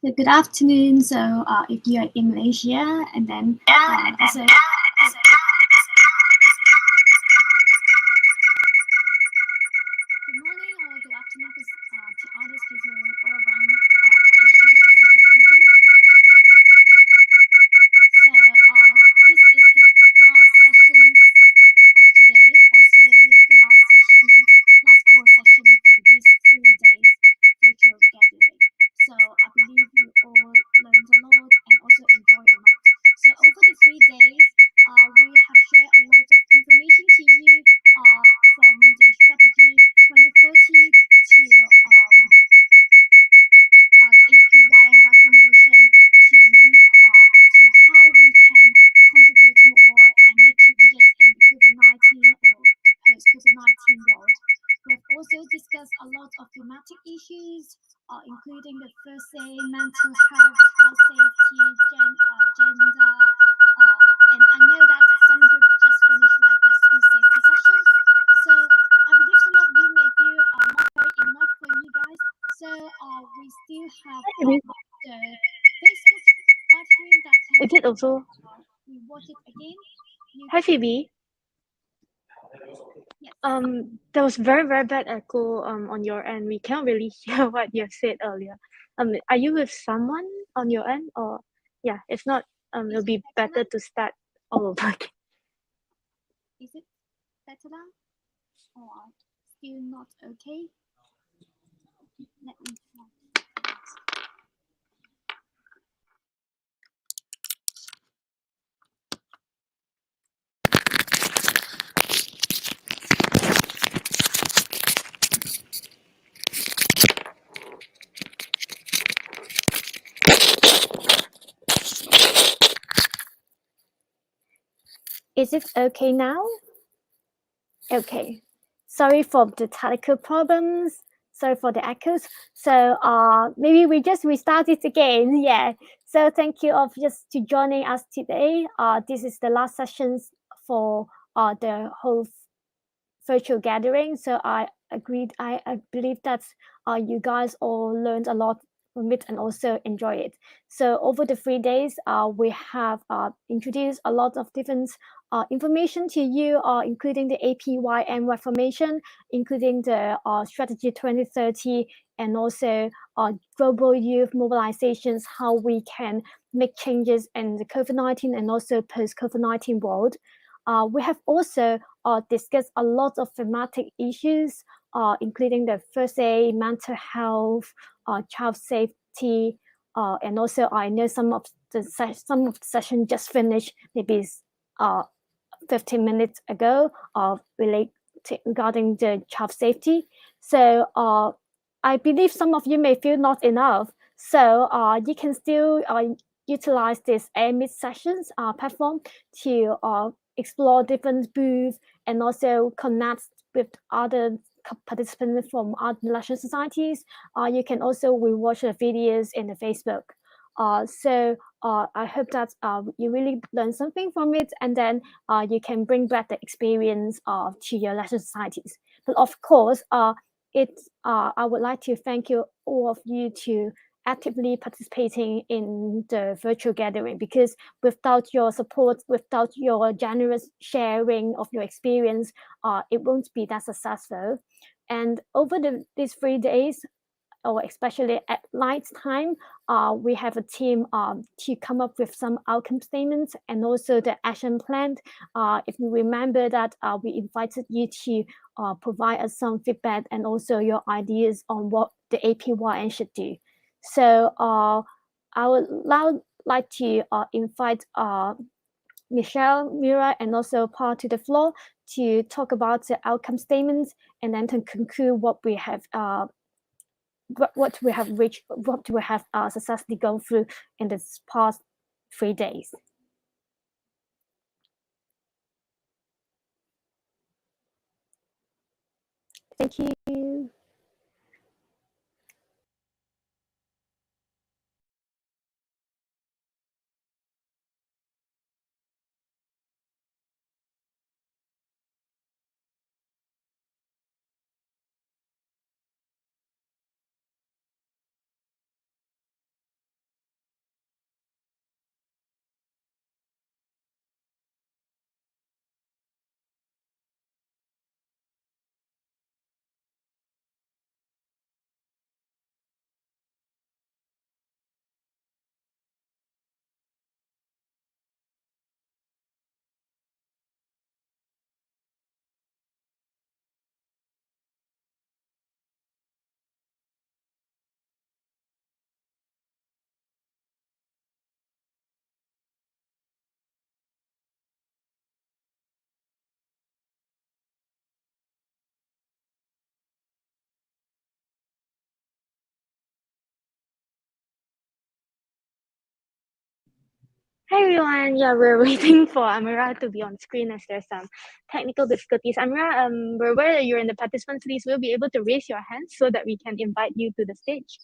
So good afternoon. So if you are in Malaysia, and then also good morning or good afternoon to others people all around the Asia Pacific region. So this is the last session of today. Also the last core session for these 3 days virtual gathering. So I believe you all learned a lot and also enjoyed a lot. So over the 3 days, we have shared a lot of information to you from the strategy 2030 to APYN reformation to how we can contribute more and make changes in the COVID-19 or the post-COVID-19 world. We have also discussed a lot of thematic issues, including the first aid, mental health, child safety, gender, and I know that some groups just finished like the school safety sessions. So I believe some of you may feel not very enough for you guys. So we still have the Facebook live stream that We did also. We watch it again. Hi Phoebe. Yes. There was very bad echo on your end. We can't really hear what you said earlier. Are you with someone on your end, or yeah? If not, it'll be better to start all over again. Is it better now, or still not okay? Let me try. Is it okay now? Okay. Sorry for the technical problems. Sorry for the echoes. So maybe we just restart it again. Yeah. So thank you all just to joining us today. This is the last sessions for the whole virtual gathering. So I believe that you guys all learned a lot from it and also enjoy it. So over the 3 days, we have introduced a lot of different information to you, including the APYN reformation, including the strategy 2030, and also global youth mobilizations, how we can make changes in the COVID-19 and also post-COVID-19 world. We have also discussed a lot of thematic issues, including the first aid, mental health, child safety, and also I know some of the session just finished, maybe 15 minutes ago, regarding the child safety. So I believe some of you may feel not enough. So you can still utilize this AMIT sessions platform to explore different booths and also connect with other participants from other national societies. You can also rewatch the videos in the Facebook. So I hope that you really learn something from it, and then you can bring back the experience to your national societies. But of course, I would like to thank you all of you to actively participating in the virtual gathering, because without your support, without your generous sharing of your experience, it won't be that successful. And over these 3 days, or especially at night time, we have a team to come up with some outcome statements and also the action plan. If you remember that we invited you to provide us some feedback and also your ideas on what the APYN should do. So I would now like to invite Michelle, Mira, and also Paul to the floor to talk about the outcome statements, and then to conclude what we have reached, what we have successfully gone through in this past 3 days. Thank you. Hi everyone. Yeah, we're waiting for Amira to be on screen as there's some technical difficulties. Amira, we're aware that you're in the participants list. We'll be able to raise your hand so that we can invite you to the stage.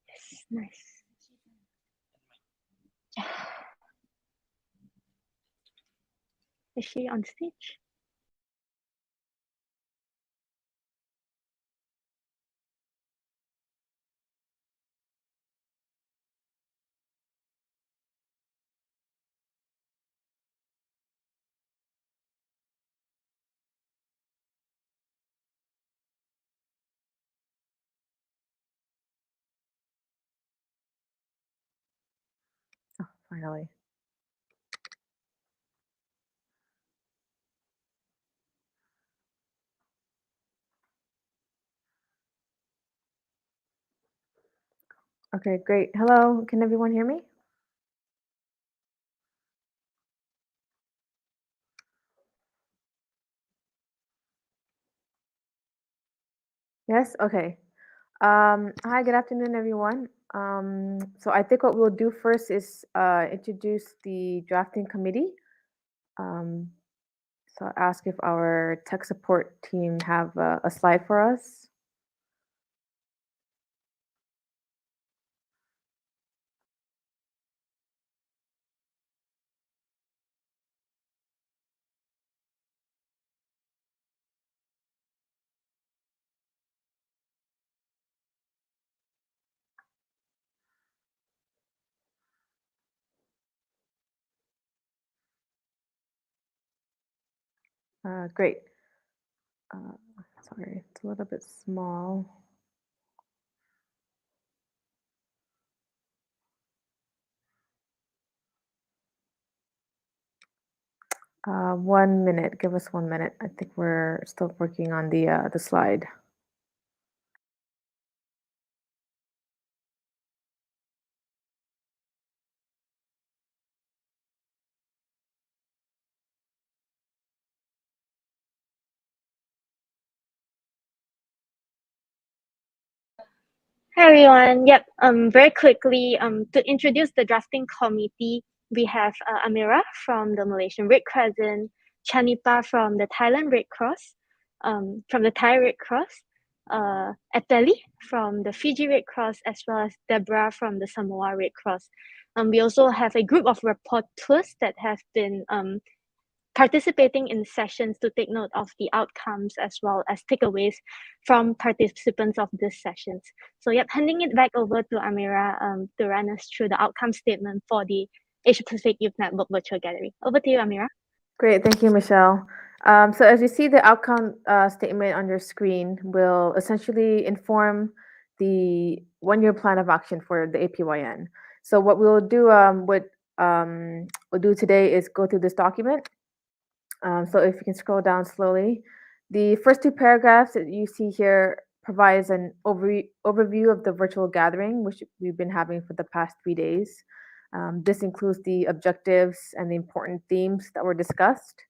Yes, nice. Is she on stage? Oh, finally. Okay, great. Hello, can everyone hear me? Yes, okay. Hi, good afternoon, everyone. So I think what we'll do first is introduce the drafting committee. So I'll ask if our tech support team have a slide for us. Great. Sorry, it's a little bit small. 1 minute. Give us 1 minute. I think we're still working on the slide. Hi everyone. Yep. Very quickly, to introduce the drafting committee, we have Amira from the Malaysian Red Crescent, Chanipa from the Thailand Red Cross, from the Thai Red Cross, Eteli from the Fiji Red Cross, as well as Deborah from the Samoa Red Cross. We also have a group of reporters that have been participating in sessions to take note of the outcomes as well as takeaways from participants of these sessions. So yep, handing it back over to Amira to run us through the outcome statement for the Asia Pacific Youth Network Virtual Gallery. Over to you, Amira. Great, thank you, Michelle. So as you see, the outcome statement on your screen will essentially inform the one-year plan of action for the APYN. So what we'll do, we'll do today is go through this document. So if you can scroll down slowly, the first two paragraphs that you see here provides an overview of the virtual gathering, which we've been having for the past 3 days. This includes the objectives and the important themes that were discussed.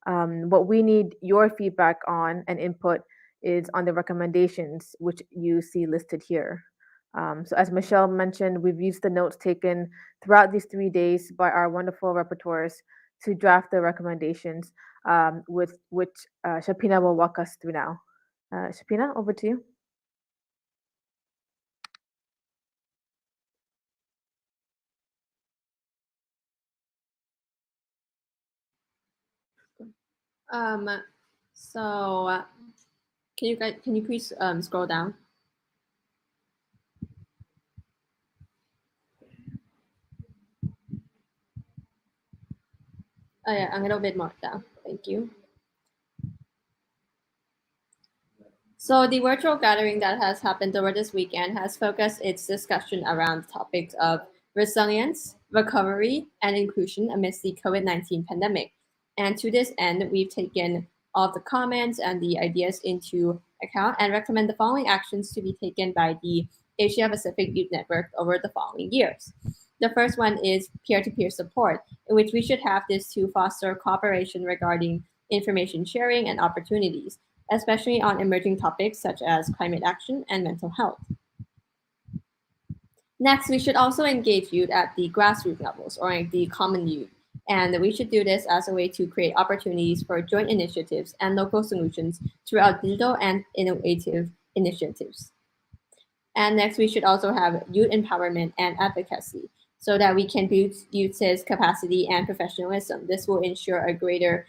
What we need your feedback on and input is on the recommendations, which you see listed here. So as Michelle mentioned, we've used the notes taken throughout these 3 days by our wonderful rapporteurs to draft the recommendations, with which Shapina will walk us through now. Shapina, over to you. So can you please scroll down? Oh yeah, a little bit more down. Thank you. So the virtual gathering that has happened over this weekend has focused its discussion around topics of resilience, recovery, and inclusion amidst the COVID-19 pandemic. And to this end, we've taken all the comments and the ideas into account and recommend the following actions to be taken by the Asia Pacific Youth Network over the following years. The first one is peer-to-peer support, in which we should have this to foster cooperation regarding information sharing and opportunities, especially on emerging topics such as climate action and mental health. Next, we should also engage youth at the grassroots levels or at the common youth. And we should do this as a way to create opportunities for joint initiatives and local solutions throughout digital and innovative initiatives. And next, we should also have youth empowerment and advocacy so that we can boost youth's capacity and professionalism. This will ensure greater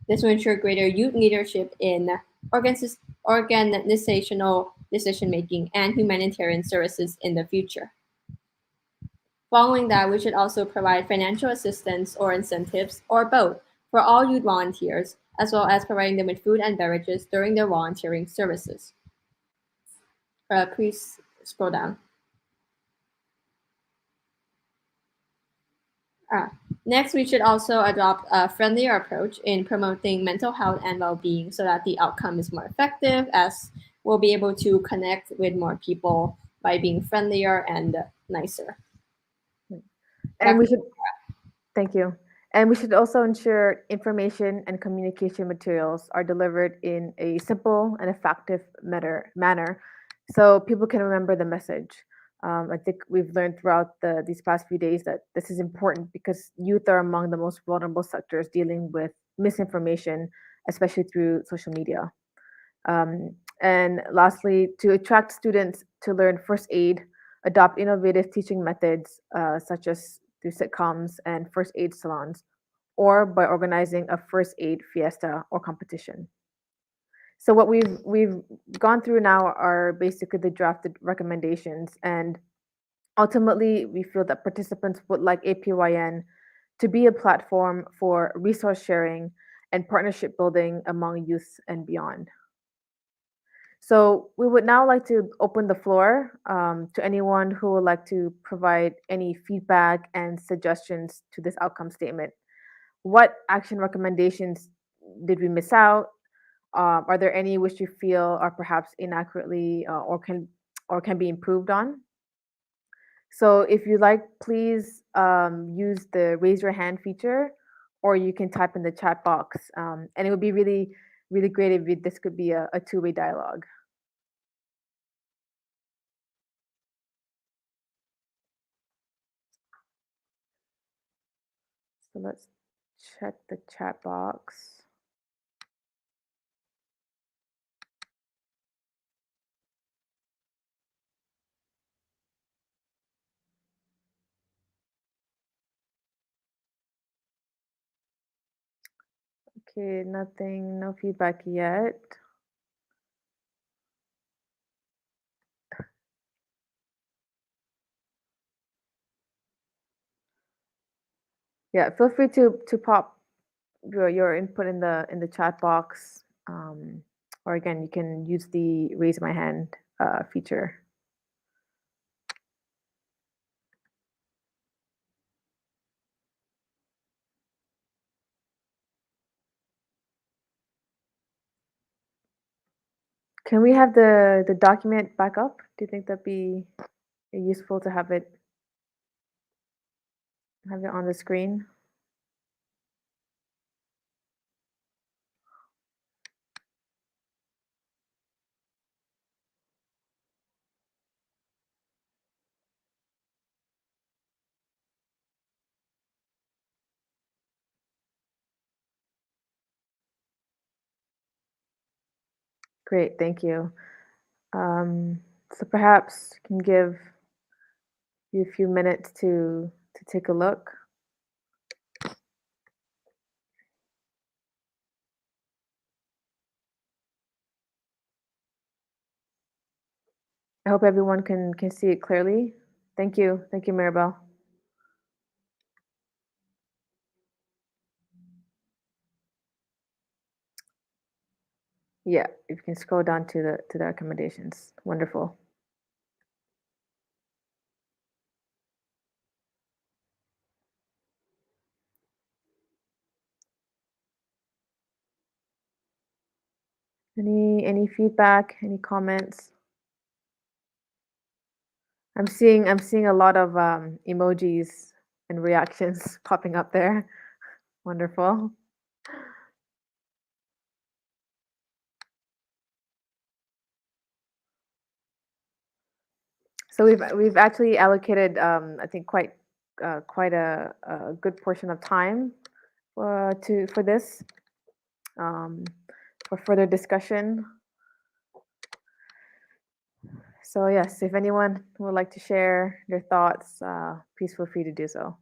youth leadership in organizational decision making and humanitarian services in the future. Following that, we should also provide financial assistance or incentives, or both, for all youth volunteers, as well as providing them with food and beverages during their volunteering services. Please scroll down. Next, we should also adopt a friendlier approach in promoting mental health and well-being so that the outcome is more effective, as we'll be able to connect with more people by being friendlier and nicer. And we should, thank you. And we should also ensure information and communication materials are delivered in a simple and effective manner so people can remember the message. I think we've learned throughout these past few days that this is important because youth are among the most vulnerable sectors dealing with misinformation, especially through social media. And lastly, to attract students to learn first aid, adopt innovative teaching methods such as through sitcoms and first aid salons, or by organizing a first aid fiesta or competition. So what we've gone through now are basically the drafted recommendations, and ultimately we feel that participants would like APYN to be a platform for resource sharing and partnership building among youth and beyond. So we would now like to open the floor to anyone who would like to provide any feedback and suggestions to this outcome statement. What action recommendations did we miss out? Are there any which you feel are perhaps inaccurately or can be improved on? So if you like, please use the raise your hand feature, or you can type in the chat box. And it would be really, really great if this could be a two-way dialogue. So let's check the chat box. Okay, nothing, no feedback yet. Yeah, feel free to pop your input in the chat box, or again, you can use the raise my hand feature. Can we have the document back up? Do you think that'd be useful to have it on the screen? Great, thank you. So perhaps you can give you a few minutes to take a look. I hope everyone can see it clearly. Thank you, Maribel. Yeah, if you can scroll down to the recommendations. Wonderful. Any feedback, any comments? I'm seeing a lot of emojis and reactions popping up there. Wonderful. So we've actually allocated, I think, quite a good portion of time for this for further discussion. So yes, if anyone would like to share their thoughts, please feel free to do so.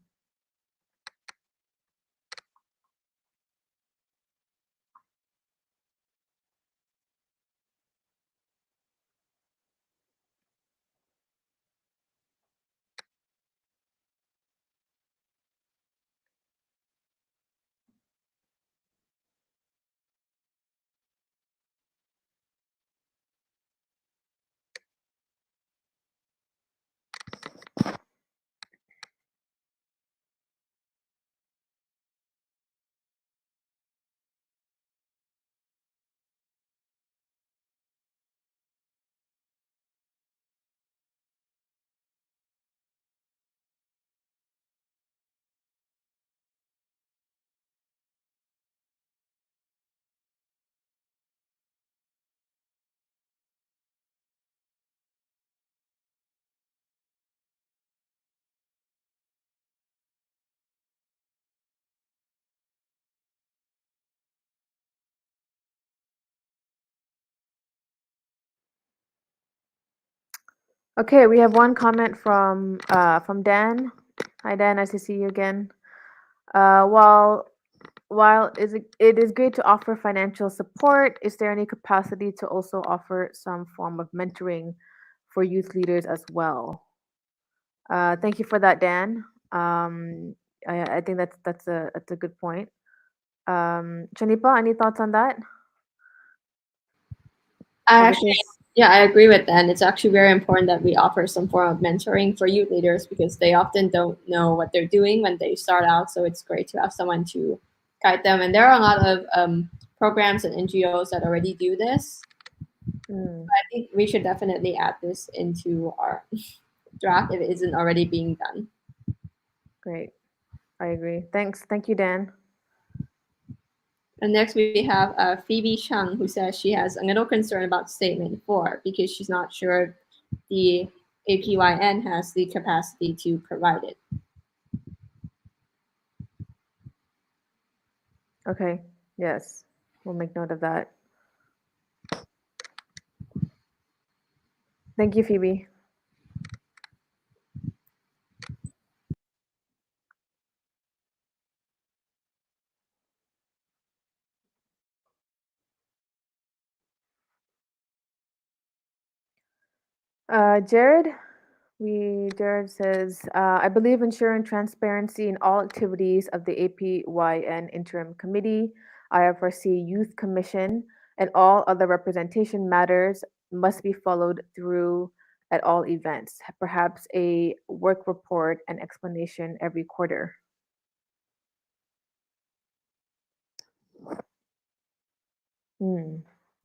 Okay, we have one comment from Dan. Hi Dan, nice to see you again. While it is great to offer financial support, is there any capacity to also offer some form of mentoring for youth leaders as well? Thank you for that, Dan. I think that's a good point. Chanipa, any thoughts on that? Yeah, I agree with that. And it's actually very important that we offer some form of mentoring for youth leaders because they often don't know what they're doing when they start out. So it's great to have someone to guide them. And there are a lot of programs and NGOs that already do this. I think we should definitely add this into our draft if it isn't already being done. Great. I agree. Thanks. Thank you, Dan. And next we have Phoebe Chung, who says she has a little concern about statement 4 because she's not sure the APYN has the capacity to provide it. Okay. Yes. We'll make note of that. Thank you, Phoebe. Jared says, I believe ensuring transparency in all activities of the APYN Interim Committee, IFRC Youth Commission, and all other representation matters must be followed through at all events, perhaps a work report and explanation every quarter.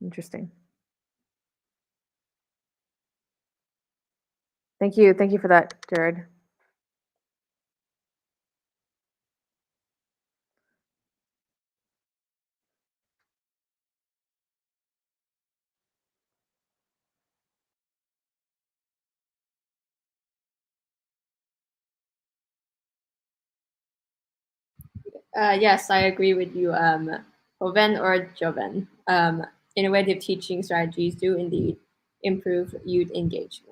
Interesting. Thank you. Thank you for that, Jared. Yes, I agree with you, Hoven or Joven. Innovative teaching strategies do indeed improve youth engagement.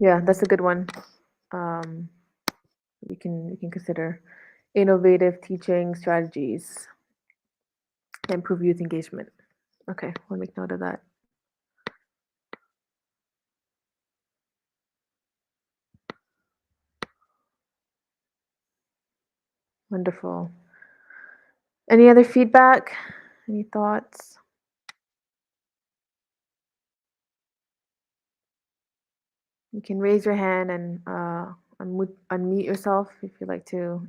Yeah, that's a good one. We can consider innovative teaching strategies to improve youth engagement. Okay, we'll make note of that. Wonderful. Any other feedback? Any thoughts? You can raise your hand and unmute yourself if you'd like to.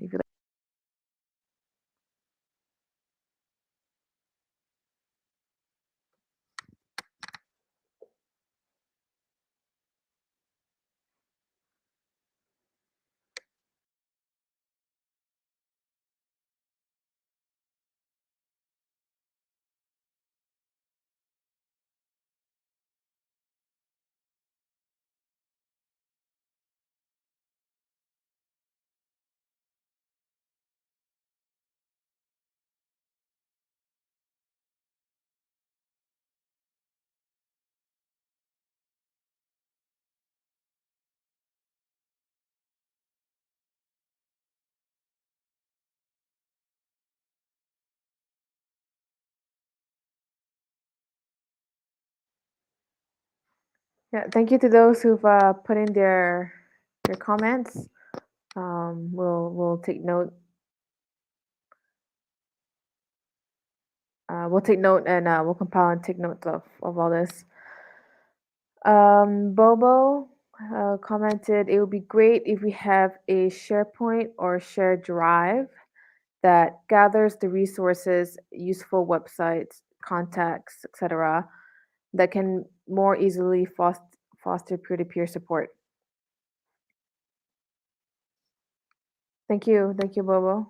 Yeah, thank you to those who've put in their comments. We'll take note. We'll take note and we'll compile and take note of all this. Bobo commented, it would be great if we have a SharePoint or shared drive that gathers the resources, useful websites, contacts, etc., that can more easily foster peer-to-peer support. Thank you, Bobo.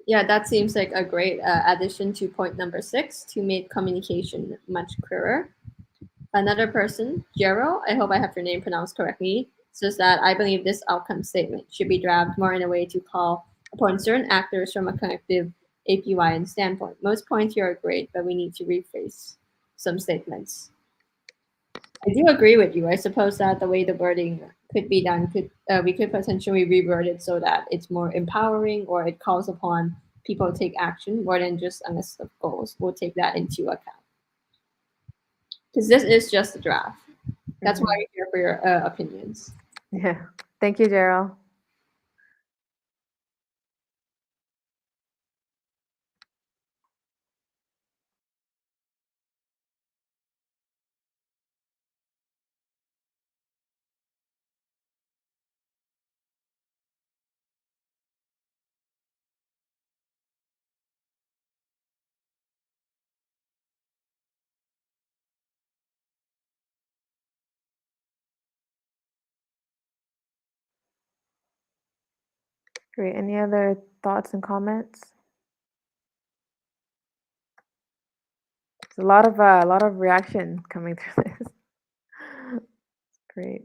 Yeah, that seems like a great addition to point number 6 to make communication much clearer. Another person, Jero, I hope I have your name pronounced correctly, says that I believe this outcome statement should be drafted more in a way to call upon certain actors from a collective APYN standpoint. Most points here are great, but we need to rephrase some statements. I do agree with you. I suppose that the way the wording could be done we could potentially reword it so that it's more empowering or it calls upon people to take action more than just a list of goals. We'll take that into account because this is just a draft. That's why we're here for your opinions. Yeah, thank you, Gerald. Great. Any other thoughts and comments? There's a lot of reaction coming through this. Great.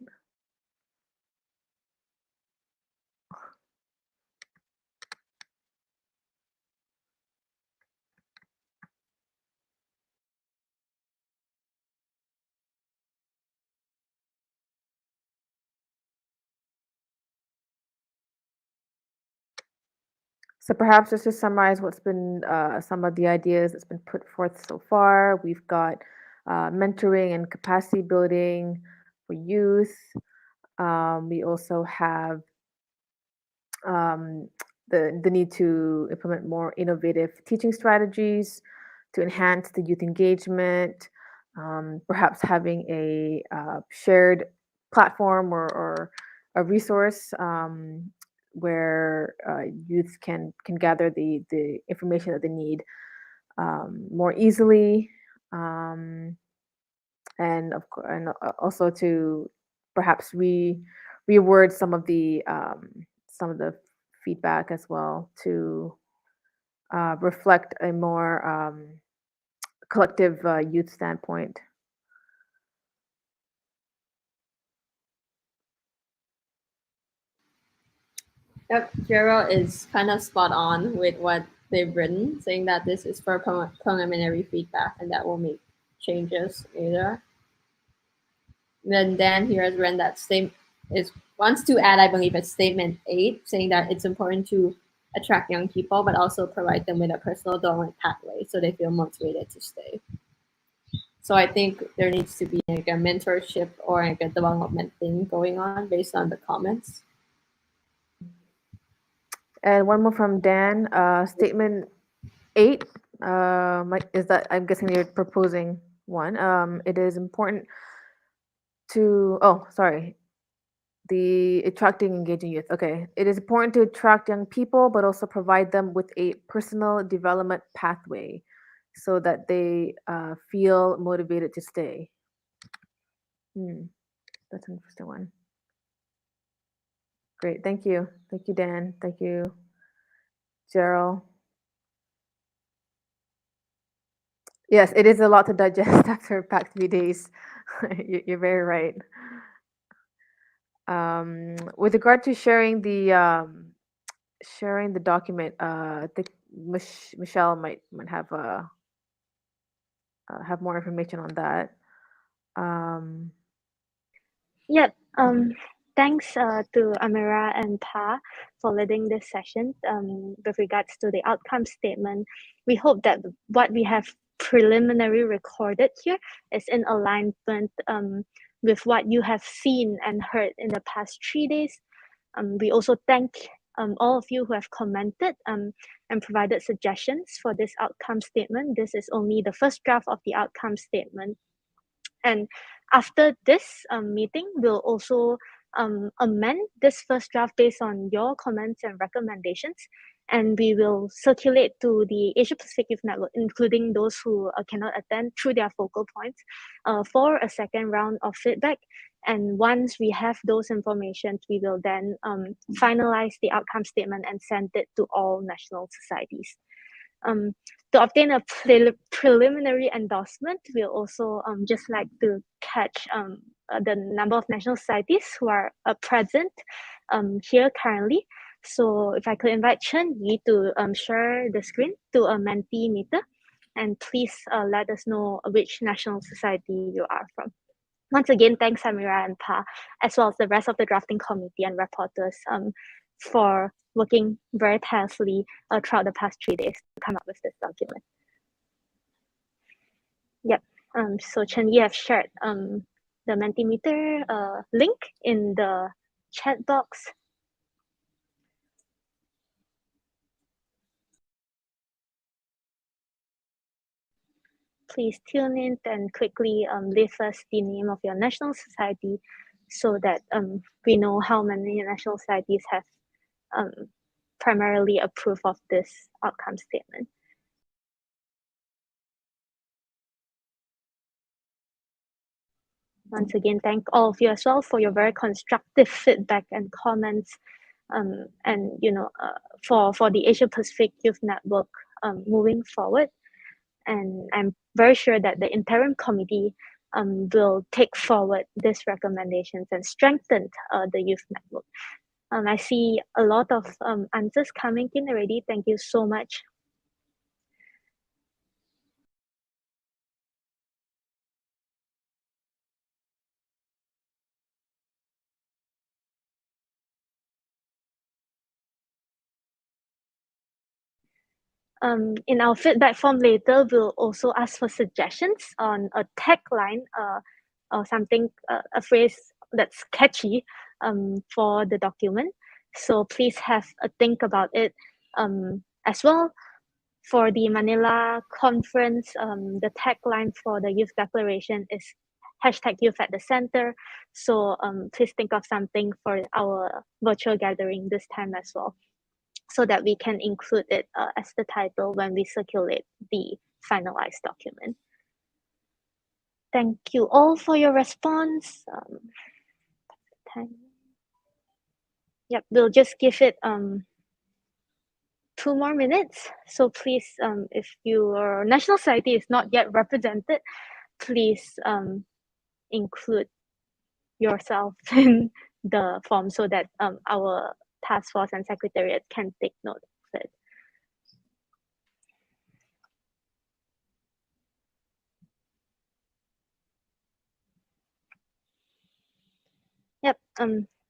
So perhaps just to summarize what's been some of the ideas that's been put forth so far, we've got mentoring and capacity building for youth. We also have the need to implement more innovative teaching strategies to enhance the youth engagement, perhaps having a shared platform or a resource where youth can gather the information that they need more easily, and also to perhaps reword some of the feedback as well to reflect a more collective youth standpoint. Yep, Jero is kind of spot on with what they've written, saying that this is for preliminary feedback and that will make changes later. Then Dan here has written that wants to add, I believe, a statement 8, saying that it's important to attract young people, but also provide them with a personal development pathway so they feel motivated to stay. So I think there needs to be like a mentorship or like a development thing going on based on the comments. And one more from Dan. Statement 8 is that I'm guessing you're proposing one. It is important the attracting engaging youth. Okay, it is important to attract young people, but also provide them with a personal development pathway so that they feel motivated to stay. That's an interesting one. Great, thank you. Thank you, Dan. Thank you, Gerald. Yes, it is a lot to digest after packed 3 days. You're very right. With regard to sharing the document, I think Michelle might have more information on that. Yep. Thanks to Amira and Pa for leading this session. With regards to the outcome statement, we hope that what we have preliminary recorded here is in alignment with what you have seen and heard in the past 3 days. We also thank all of you who have commented and provided suggestions for this outcome statement. This is only the first draft of the outcome statement. And after this meeting, we'll also amend this first draft based on your comments and recommendations. And we will circulate to the Asia Pacific Youth Network, including those who cannot attend through their focal points for a second round of feedback. And once we have those information, we will then finalize the outcome statement and send it to all national societies. To obtain a preliminary endorsement, we'll also just like to catch the number of national societies who are present here currently. So if I could invite Chen Yi to share the screen to a Mentimeter, and please let us know which national society you are from. Once again, thanks Samira and Pa, as well as the rest of the drafting committee and reporters for working very tirelessly throughout the past 3 days to come up with this document. Yep. So Chen Yi have shared the Mentimeter link in the chat box. Please tune in and quickly leave us the name of your national society so that we know how many national societies have primarily approved of this outcome statement. Once again, thank all of you as well for your very constructive feedback and comments, and for the Asia Pacific Youth Network moving forward. And I'm very sure that the Interim Committee will take forward these recommendations and strengthen the youth network. I see a lot of answers coming in already. Thank you so much. In our feedback form later, we'll also ask for suggestions on a tagline or something, a phrase that's catchy for the document. So please have a think about it as well. For the Manila conference, the tagline for the youth declaration is #youth at the center. So please think of something for our virtual gathering this time as well, so that we can include it as the title when we circulate the finalized document. Thank you all for your response. Yep, we'll just give it 2 more minutes. So please, if your national society is not yet represented, please include yourself in the form so that our task force and secretariat can take note of it. Yep.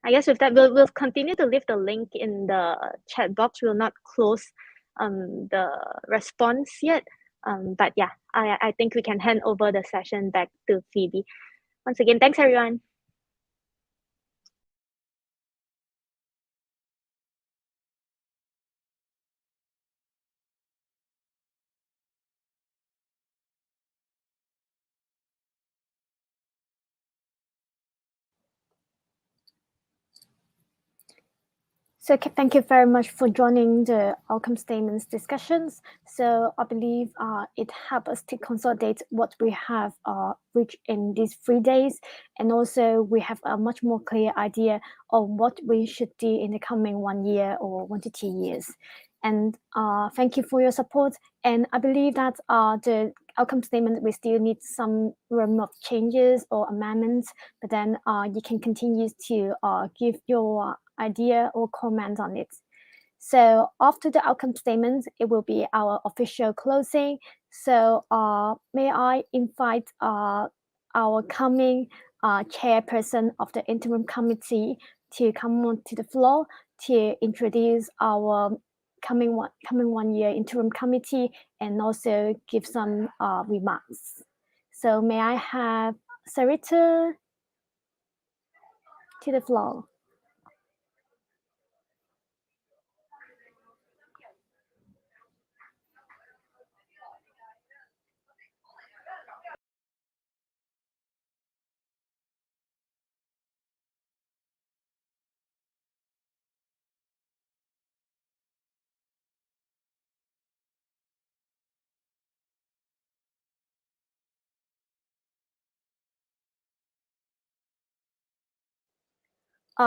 I guess with that, we'll continue to leave the link in the chat box. We'll not close the response yet. But yeah, I think we can hand over the session back to Phoebe. Once again, thanks everyone. So thank you very much for joining the outcome statements discussions. So I believe it helped us to consolidate what we have reached in these 3 days. And also we have a much more clear idea of what we should do in the coming 1 year or 1 to 2 years. And thank you for your support. And I believe that the outcome statement, we still need some room of changes or amendments, but then you can continue to give your idea or comment on it. So after the outcome statement, it will be our official closing. So may I invite our coming chairperson of the interim committee to come on to the floor to introduce our coming 1 year interim committee and also give some remarks. So may I have Sarita to the floor.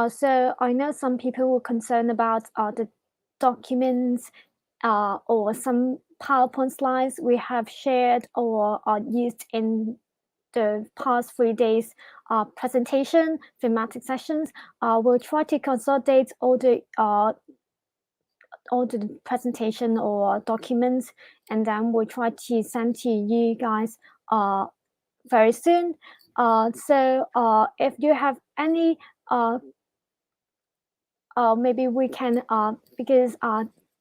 So I know some people were concerned about the documents or some PowerPoint slides we have shared or used in the past 3 days presentation, thematic sessions. We'll try to consolidate all the presentation or documents, and then we'll try to send to you guys very soon. So if you have any maybe we can because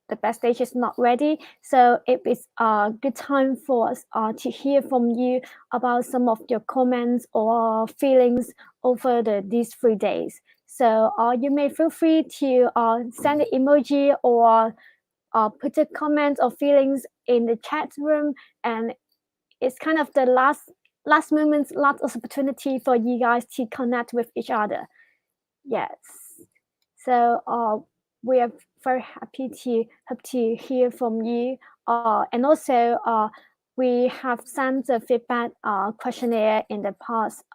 the backstage is not ready, so it is a good time for us to hear from you about some of your comments or feelings over these 3 days. So you may feel free to send an emoji or put a comment or feelings in the chat room, and it's kind of the last moment, last opportunity for you guys to connect with each other. Yes. So we are very happy to hope to hear from you. And also we have sent the feedback questionnaire in the past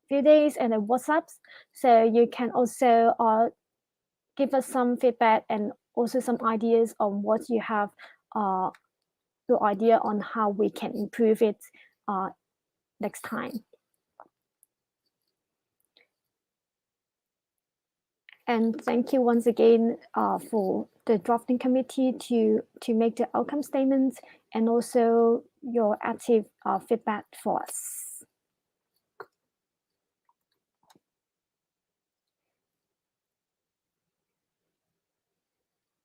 few days and the WhatsApps. So you can also give us some feedback and also some ideas on what you have your idea on how we can improve it next time. And thank you once again for the drafting committee to make the outcome statements and also your active feedback for us.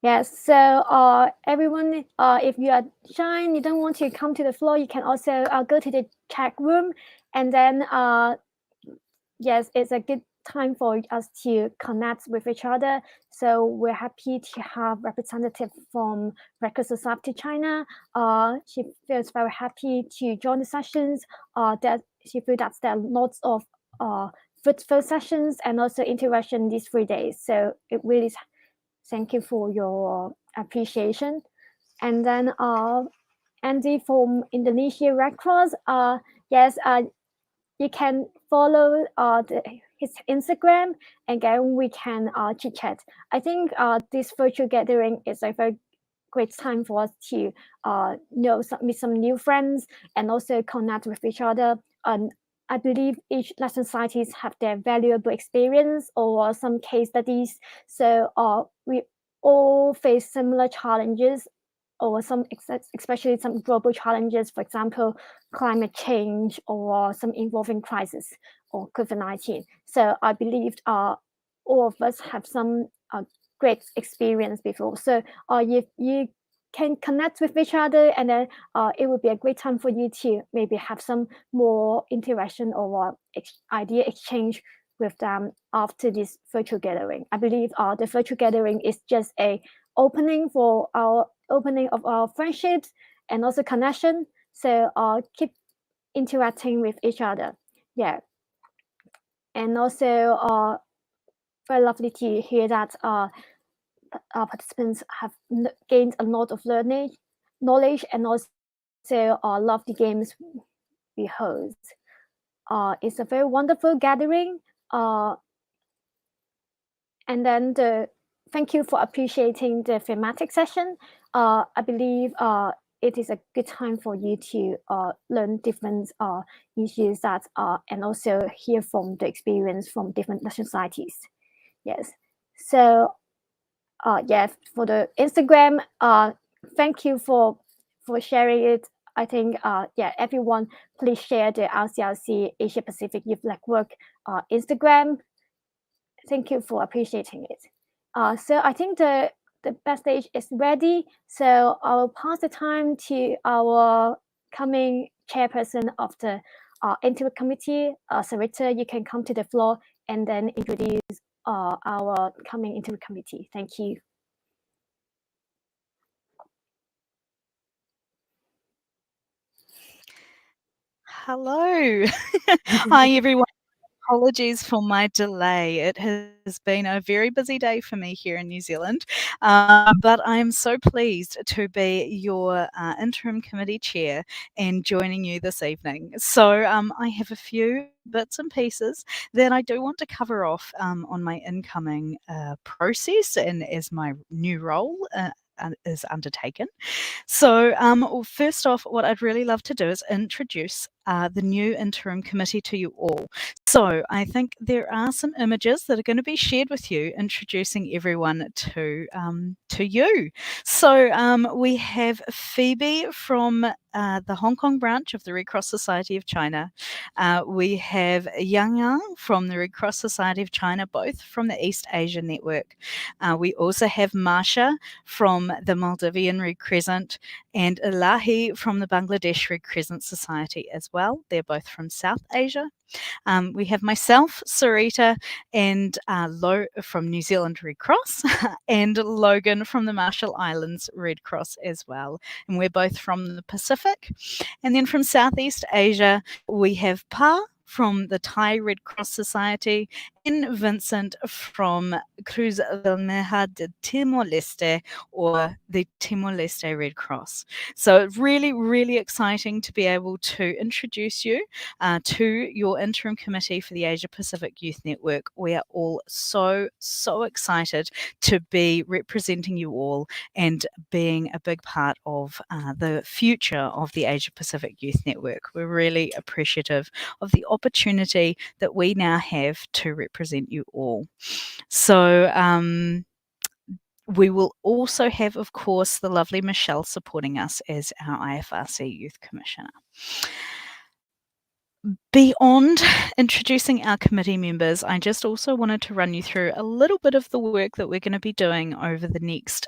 Yes, so everyone, if you are shy and you don't want to come to the floor, you can also go to the chat room, and then yes, it's a good time for us to connect with each other. So we're happy to have representative from Record Society China. She feels very happy to join the sessions. That she feels that there are lots of fruitful sessions and also interaction these 3 days. So it really thank you for your appreciation. And then Andy from Indonesia Red Cross. Yes, you can follow his Instagram, and then we can chit chat. I think this virtual gathering is a very great time for us to meet some new friends and also connect with each other. I believe each lesson scientists have their valuable experience or some case studies. So we all face similar challenges or some especially some global challenges, for example, climate change or some involving crisis or COVID-19. So I believe all of us have some great experience before. So if you can connect with each other, and then it would be a great time for you to maybe have some more interaction or idea exchange with them after this virtual gathering. I believe the virtual gathering is just a opening for our opening of our friendships and also connection. So keep interacting with each other. Yeah. And also very lovely to hear that participants have gained a lot of knowledge, and also love the games we host. It's a very wonderful gathering. And then thank you for appreciating the thematic session. I believe it is a good time for you to learn different issues that and also hear from the experience from different national societies. Yes. So yeah, for the Instagram, thank you for sharing it. I think yeah, everyone please share the RCRC Asia Pacific Youth Network Instagram. Thank you for appreciating it. So I think the backstage is ready. So I will pass the time to our coming chairperson of the Interim Committee, Sarita. You can come to the floor and then introduce our coming Interim Committee. Thank you. Hello. Hi, everyone. Apologies for my delay. It has been a very busy day for me here in New Zealand, but I am so pleased to be your interim committee chair and joining you this evening. So I have a few bits and pieces that I do want to cover off on my incoming process and as my new role is undertaken. So first off, what I'd really love to do is introduce the new interim committee to you all. So I think there are some images that are going to be shared with you, introducing everyone to you. So we have Phoebe from the Hong Kong branch of the Red Cross Society of China. We have Yang Yang from the Red Cross Society of China, both from the East Asia Network. We also have Marsha from the Maldivian Red Crescent and Ilahi from the Bangladesh Red Crescent Society as well. They're both from South Asia. We have myself, Sarita, and from New Zealand Red Cross, and Logan from the Marshall Islands Red Cross as well. And we're both from the Pacific. And then from Southeast Asia, we have Pa from the Thai Red Cross Society and Vincent from Cruz Vermelha de Timor-Leste, or the Timor-Leste Red Cross. So it's really, really exciting to be able to introduce you to your interim committee for the Asia Pacific Youth Network. We are all so excited to be representing you all and being a big part of the future of the Asia Pacific Youth Network. We're really appreciative of the opportunity that we now have to represent you all. So we will also have, of course, the lovely Michelle supporting us as our IFRC Youth Commissioner. Beyond introducing our committee members, I just also wanted to run you through a little bit of the work that we're going to be doing over the next,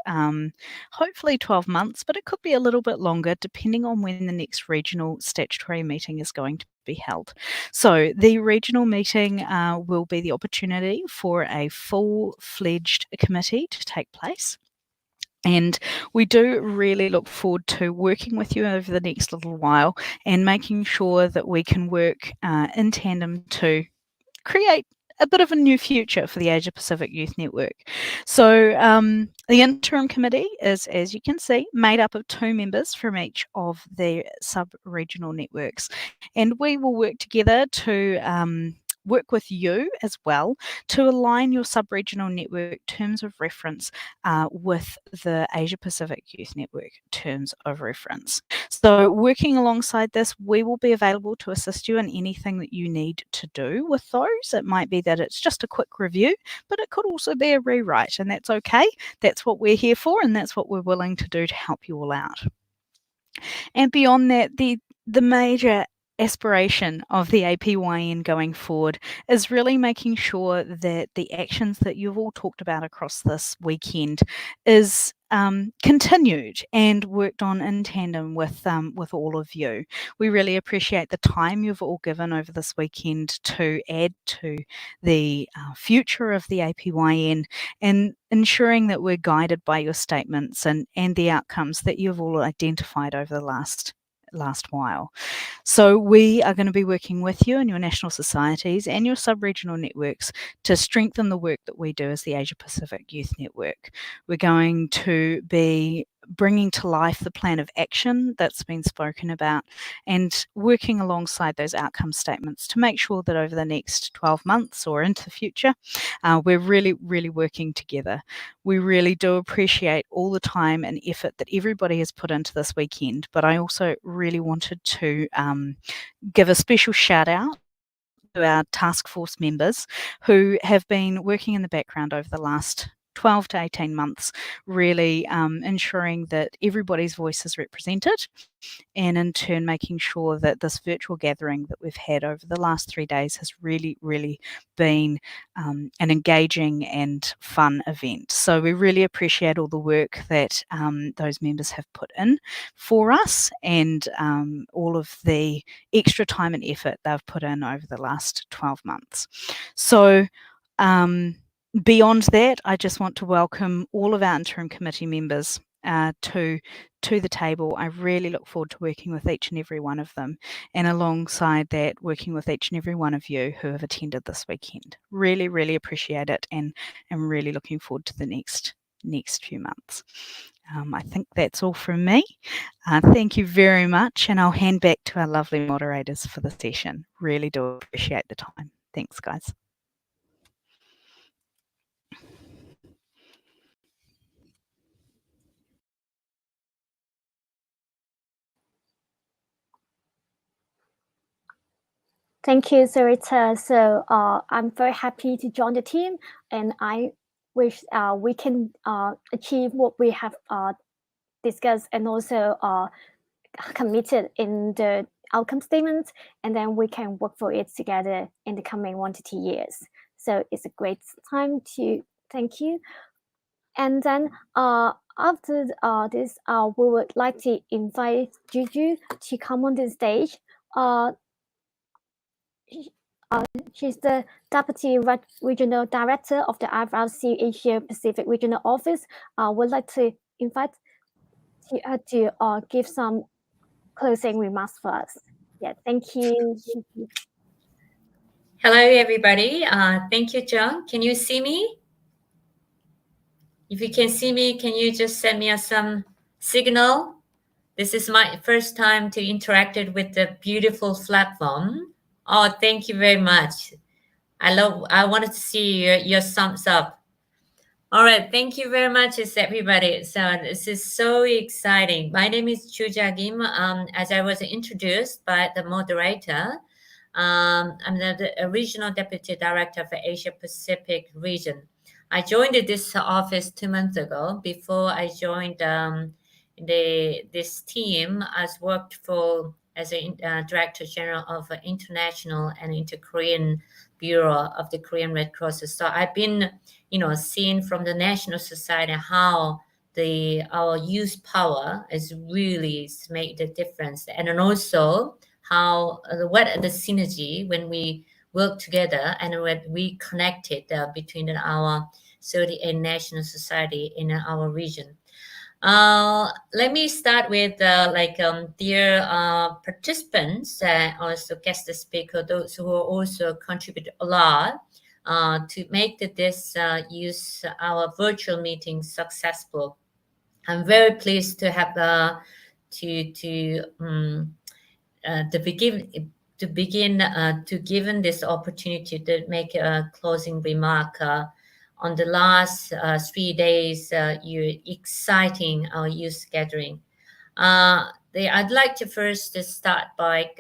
hopefully 12 months, but it could be a little bit longer depending on when the next regional statutory meeting is going to be held. So the regional meeting will be the opportunity for a full-fledged committee to take place. And we do really look forward to working with you over the next little while and making sure that we can work in tandem to create a bit of a new future for the Asia Pacific Youth Network. So the interim committee is, as you can see, made up of 2 members from each of the sub-regional networks. And we will work together to work with you as well to align your sub-regional network terms of reference with the Asia Pacific Youth Network terms of reference. So working alongside this, we will be available to assist you in anything that you need to do with those. It might be that it's just a quick review, but it could also be a rewrite, and that's okay. That's what we're here for, and that's what we're willing to do to help you all out. And beyond that, the major aspiration of the APYN going forward is really making sure that the actions that you've all talked about across this weekend is continued and worked on in tandem with all of you. We really appreciate the time you've all given over this weekend to add to the future of the APYN and ensuring that we're guided by your statements and the outcomes that you've all identified over the last last while. So we are going to be working with you and your national societies and your sub-regional networks to strengthen the work that we do as the Asia Pacific Youth Network. We're going to be bringing to life the plan of action that's been spoken about and working alongside those outcome statements to make sure that over the next 12 months or into the future, we're really, really working together. We really do appreciate all the time and effort that everybody has put into this weekend, but I also really wanted to give a special shout out to our task force members who have been working in the background over the last 12 to 18 months, really ensuring that everybody's voice is represented, and in turn making sure that this virtual gathering that we've had over the last 3 days has really, really been an engaging and fun event. So we really appreciate all the work that those members have put in for us, and all of the extra time and effort they've put in over the last 12 months. So beyond that, I just want to welcome all of our interim committee members to the table. I really look forward to working with each and every one of them, and alongside that, working with each and every one of you who have attended this weekend. Really, really appreciate it, and I'm really looking forward to the next few months. I think that's all from me. Thank you very much, and I'll hand back to our lovely moderators for the session. Really do appreciate the time. Thanks, guys. Thank you, Sarita. So I'm very happy to join the team, and I wish we can achieve what we have discussed and also committed in the outcome statement, and then we can work for it together in the coming 1 to 2 years. So it's a great time to thank you. And then after this, we would like to invite Juju to come on the stage. She's the Deputy Regional Director of the IFRC Asia Pacific Regional Office. Would like to invite her to give some closing remarks for us. Yeah, thank you. Hello, everybody. Thank you, John. Can you see me? If you can see me, can you just send me some signal? This is my first time to interact with the beautiful platform. Oh, thank you very much. I wanted to see your thumbs up. All right, thank you very much, everybody. So this is so exciting. My name is Chu Jagim. As I was introduced by the moderator, I'm the Regional Deputy Director for Asia Pacific region. I joined this office 2 months ago. Before I joined this team, I worked as a Director General of International and Inter-Korean Bureau of the Korean Red Cross. So I've been, seeing from the national society how our youth power is really made the difference, and then also how what the synergy when we work together and when we connected between our 38 national society in our region. Let me start with dear participants, also guest speaker, those who also contribute a lot to make this use our virtual meeting successful. I'm very pleased to have to given this opportunity to make a closing remark on the last 3 days exciting our youth gathering. I'd like to first start by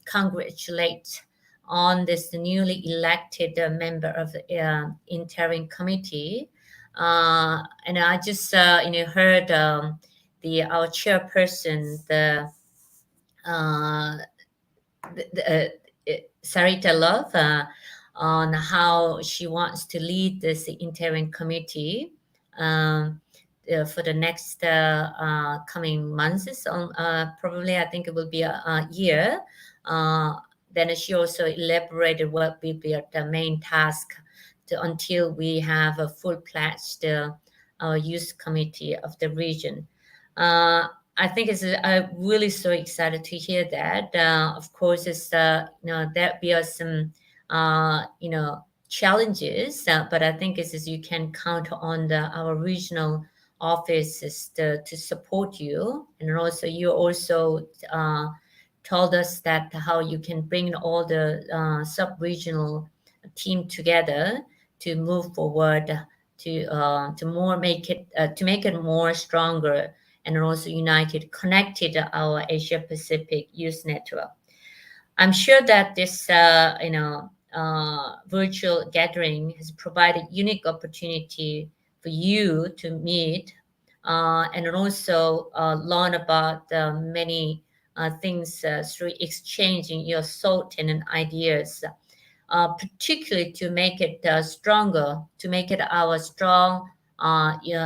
congratulate on this newly elected member of the Interim Committee, and I just heard our chairperson, Sarita Love, on how she wants to lead this interim committee for the next coming months. Probably, I think it will be a year. Then she also elaborated what will be the main task until we have a full-fledged youth committee of the region. I think I'm really so excited to hear that. Of course, there be some challenges, but I think you can count on our regional offices to support you, and also you also told us that how you can bring all the sub-regional team together to move forward to make it more stronger and also united, connected our Asia Pacific Youth Network. I'm sure that this virtual gathering has provided unique opportunity for you to meet and also learn about many things through exchanging your thought and ideas, particularly to make it stronger, to make it our strong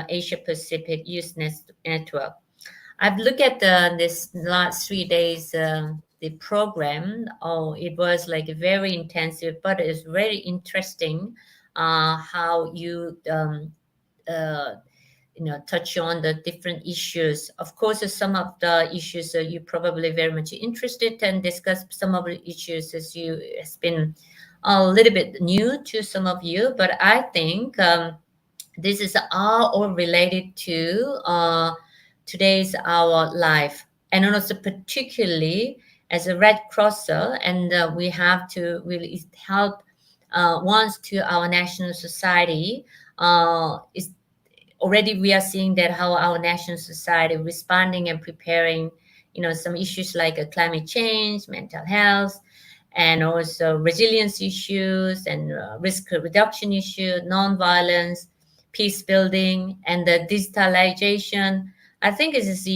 Asia Pacific Youth Network. I've looked at this last 3 days, the program. Oh, it was like very intensive, but it's very interesting how you touch on the different issues. Of course, some of the issues you're probably very much interested and discuss some of the issues as you has been a little bit new to some of you, but I think this is all related to today's our life, and also particularly as a Red Crosser, and we have to really help once to our national society. Is already we are seeing that how our national society responding and preparing, some issues like climate change, mental health, and also resilience issues and risk reduction issue, non-violence, peace building, and the digitalization. I think it is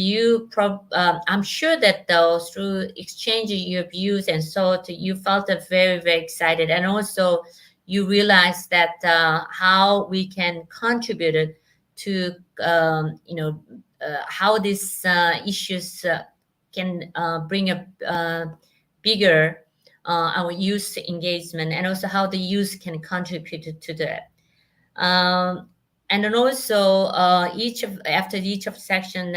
I'm sure that through exchanging your views and thought, you felt very, very excited, and also you realized that how we can contribute to how these issues can bring a bigger our youth engagement, and also how the youth can contribute to that. And then also after each of section,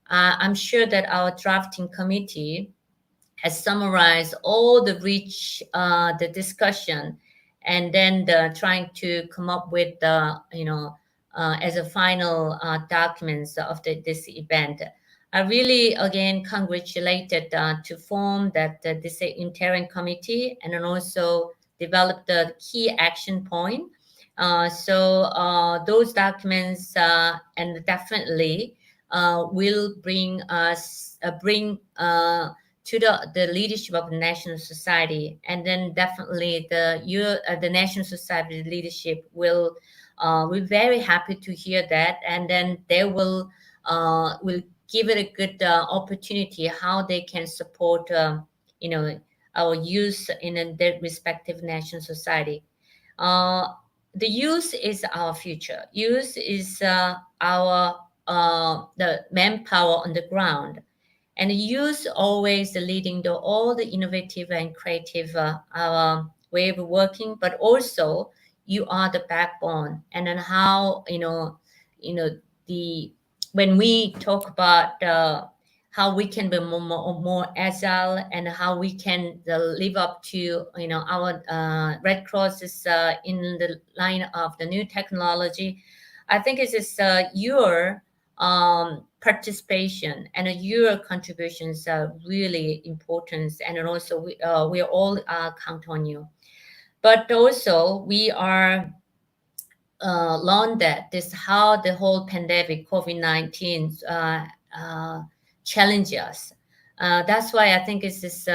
I'm sure that our drafting committee has summarized all the the discussion, and then trying to come up with the as a final documents of this event. I really again congratulated to form this interim committee, and then also develop the key action point. Those documents and definitely will bring us to the leadership of the national society, and then definitely the national society leadership will we're very happy to hear that, and then they will give it a good opportunity how they can support our youth in their respective national society. uh, the youth is our future. Youth is our the manpower on the ground, and the youth always leading all the innovative and creative our way of working. But also, you are the backbone, and then how the when we talk about how we can be more agile, and how we can live up to our Red Cross is in the line of the new technology. I think it is your participation and your contributions are really important, and also we all count on you. But also we are learned that this how the whole pandemic COVID-19 challenges us. That's why I think is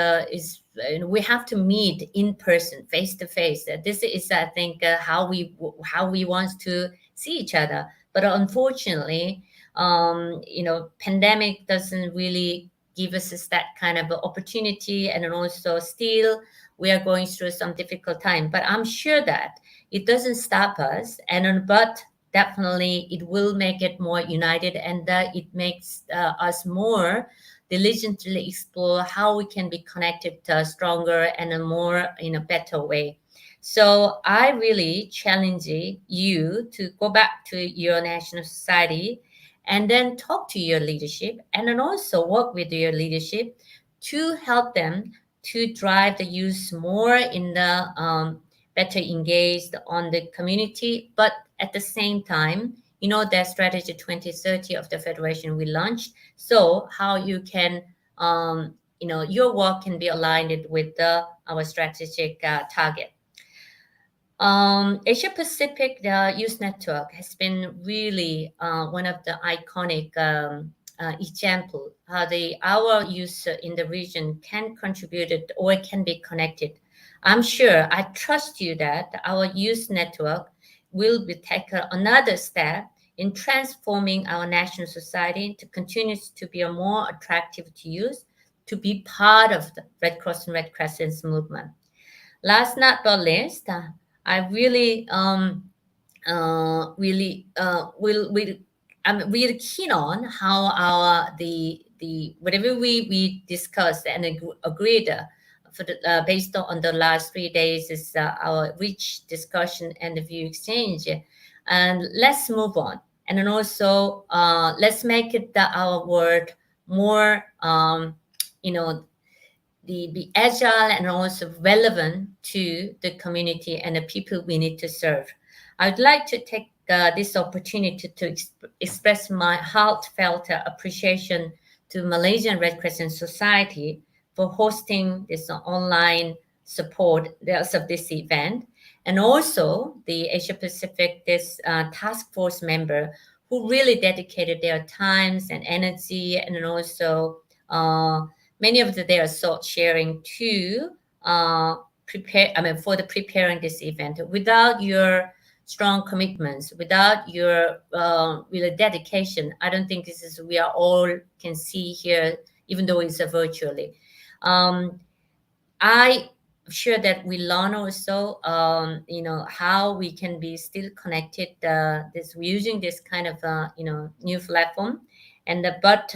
we have to meet in person, face to face. This is I think how we want to see each other. But unfortunately, pandemic doesn't really give us that kind of opportunity, and then also still we are going through some difficult time. But I'm sure that it doesn't stop us, but definitely it will make it more united, and that it makes us more diligently explore how we can be connected stronger and a more in a better way. So I really challenge you to go back to your national society and then talk to your leadership, and then also work with your leadership to help them to drive the youth more in the better engaged on the community. But at the same time, that strategy 2030 of the federation we launched, so how you can your work can be aligned with our strategic target. Asia Pacific, the Youth Network, has been really one of the iconic example how our youth in the region can contribute it or can be connected. I'm sure, I trust you that our youth network will be taken another step in transforming our national society to continue to be a more attractive to youth to be part of the Red Cross and Red Crescent's movement. Last not but least, I really, I'm really keen on how the whatever we discussed and agreed based on the last 3 days is our rich discussion and the view exchange, and let's move on. And then also let's make it our word more, be agile and also relevant to the community and the people we need to serve. I'd like to take this opportunity to express my heartfelt appreciation to Malaysian Red Crescent Society for hosting this online support of this event, and also the Asia Pacific task force member who really dedicated their times and energy, and then also many of their thought sharing to preparing this event. Without your strong commitments, without your really dedication, I don't think this is we are all can see here, even though it's virtually. I'm sure that we learn also, how we can be still connected. This using this kind of new platform, and but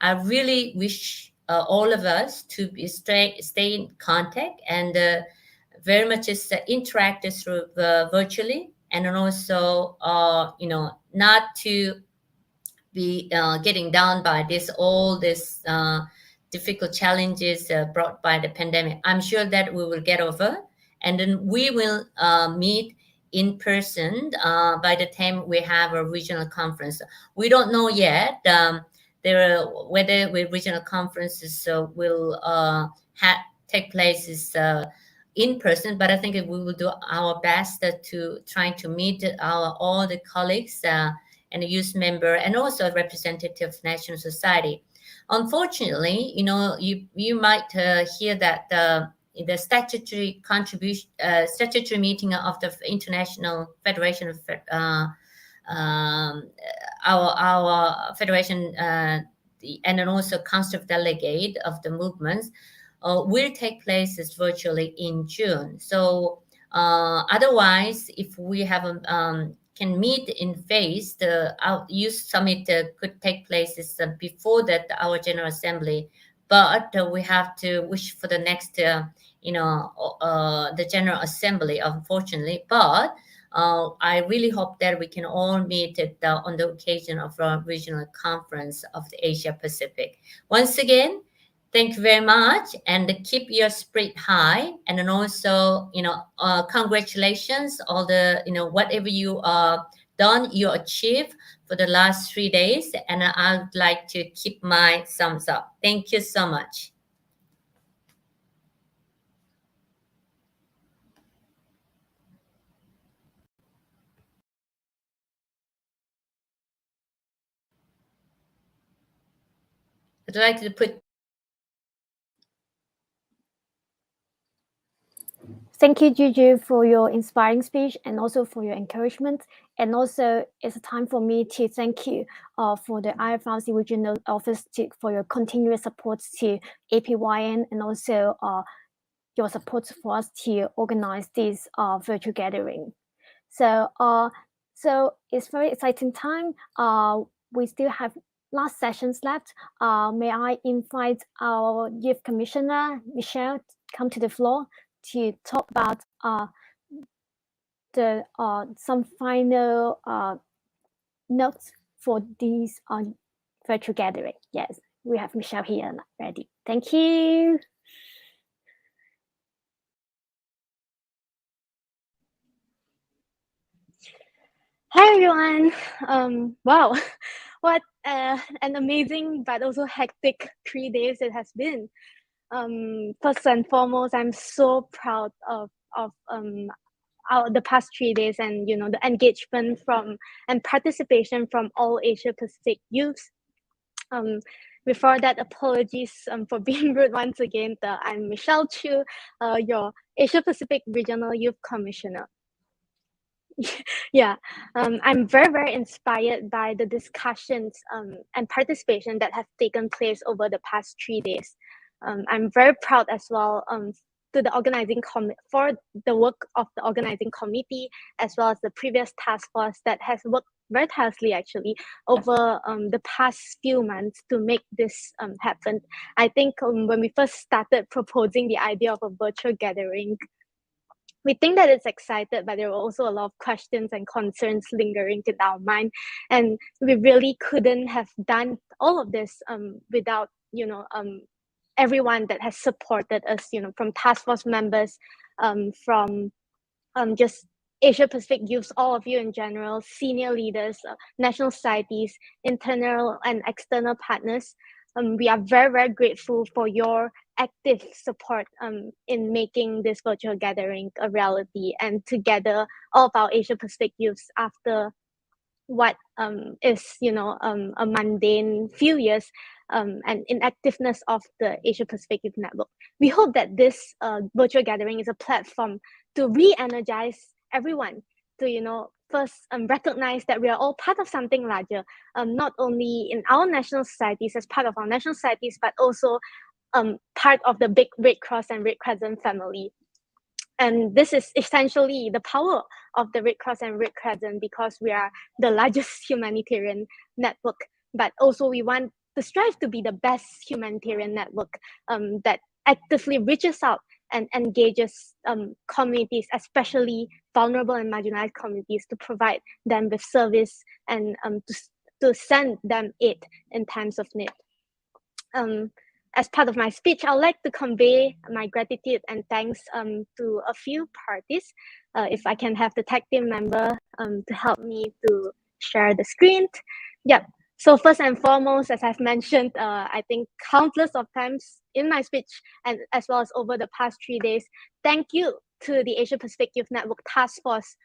I really wish all of us to stay in contact and very much is interact through virtually, and then also not to be getting down by all this difficult challenges brought by the pandemic. I'm sure that we will get over, and then we will meet in person by the time we have a regional conference. We don't know yet whether regional conferences will take place in person, but I think we will do our best to trying to meet all the colleagues and a youth member and also a representative of National Society. Unfortunately, you might hear that the statutory meeting of the International Federation of our federation and then also council of delegate of the movements will take place virtually in June. So otherwise, if we have can meet in face, our youth summit could take place before that our General Assembly, but we have to wish for the next the General Assembly, unfortunately. But I really hope that we can all meet on the occasion of a regional conference of the Asia Pacific. Once again, thank you very much, and keep your spirit high. And then also, congratulations, all the, whatever you done, you achieved for the last 3 days. And I'd like to keep my thumbs up. Thank you so much. I'd like to put. Thank you, Juju, for your inspiring speech and also for your encouragement. And also, it's a time for me to thank you for the IFRC Regional Office for your continuous support to APYN and also your support for us to organize this virtual gathering. So it's very exciting time. We still have last sessions left. May I invite our Youth Commissioner, Michelle, to come to the floor to talk about some final notes for these virtual gathering. Yes, we have Michelle here ready. Thank you. Hi everyone. Wow, what an amazing but also hectic 3 days it has been. First and foremost, I'm so proud of the past 3 days, and the engagement from and participation from all Asia Pacific youths. Before that, apologies for being rude once again. I'm Michelle Chu, your Asia Pacific Regional Youth Commissioner. Yeah, I'm very inspired by the discussions and participation that have taken place over the past 3 days. I'm very proud as well to the for the work of the organizing committee, as well as the previous task force that has worked very tirelessly actually over the past few months to make this happen. I think when we first started proposing the idea of a virtual gathering, we think that it's excited, but there were also a lot of questions and concerns lingering in our mind, and we really couldn't have done all of this without everyone that has supported us, from task force members, from just Asia Pacific youths, all of you in general, senior leaders, national societies, internal and external partners. We are very grateful for your active support in making this virtual gathering a reality, and together all of our Asia Pacific youths, after what is a mundane few years and inactiveness of the Asia Pacific Youth Network. We hope that this virtual gathering is a platform to re-energize everyone, to first recognize that we are all part of something larger, not only in our national societies as part of our national societies, but also part of the big Red Cross and Red Crescent family. And this is essentially the power of the Red Cross and Red Crescent, because we are the largest humanitarian network, but also we want to strive to be the best humanitarian network that actively reaches out and engages communities, especially vulnerable and marginalized communities, to provide them with service and to send them aid in times of need. As part of my speech, I'd like to convey my gratitude and thanks to a few parties. If I can have the tag team member to help me to share the screen. Yep. So first and foremost, as I've mentioned, I think countless of times in my speech, and as well as over the past 3 days, thank you to the Asia Pacific Youth Network Task Force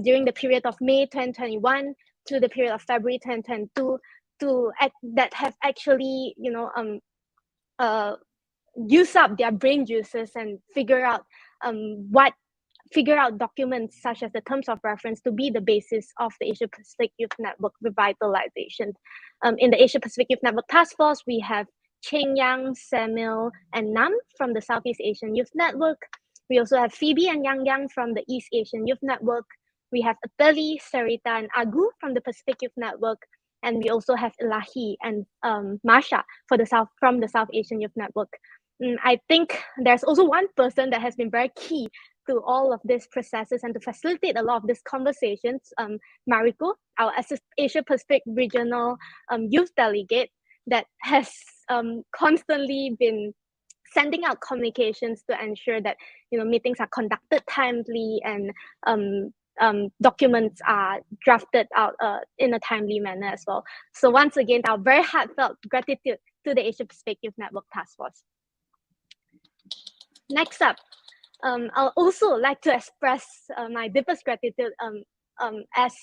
during the period of May 2021 to the period of February 2022 that have actually, use up their brain juices and figure out documents such as the terms of reference to be the basis of the Asia Pacific Youth Network revitalization. In the Asia Pacific Youth Network Task Force, we have Cheng Yang, Samuel, and Nam from the Southeast Asian Youth Network. We also have Phoebe and Yang Yang from the East Asian Youth Network. We have Atali, Sarita, and Agu from the Pacific Youth Network. And we also have Ilahi and Masha from the South Asian Youth Network. I think there's also one person that has been very key to all of these processes and to facilitate a lot of these conversations, Mariko, our Asia Pacific Regional Youth Delegate, that has constantly been sending out communications to ensure that meetings are conducted timely and documents are drafted out in a timely manner as well. So once again, our very heartfelt gratitude to the Asia Pacific Youth Network Task Force. Next up, I'll also like to express my deepest gratitude as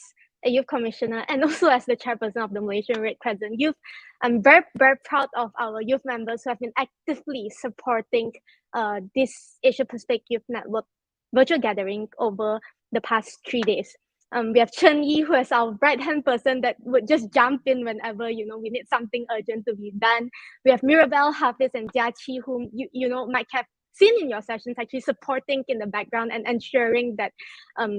a youth commissioner and also as the chairperson of the Malaysian Red Crescent Youth. I'm very proud of our youth members who have been actively supporting this Asia Pacific Youth Network virtual gathering over the past 3 days. We have Chen Yi, who is our right-hand person that would just jump in whenever we need something urgent to be done. We have Mirabelle, Hafiz, and Jia Qi, whom you might have seen in your sessions, actually supporting in the background and ensuring that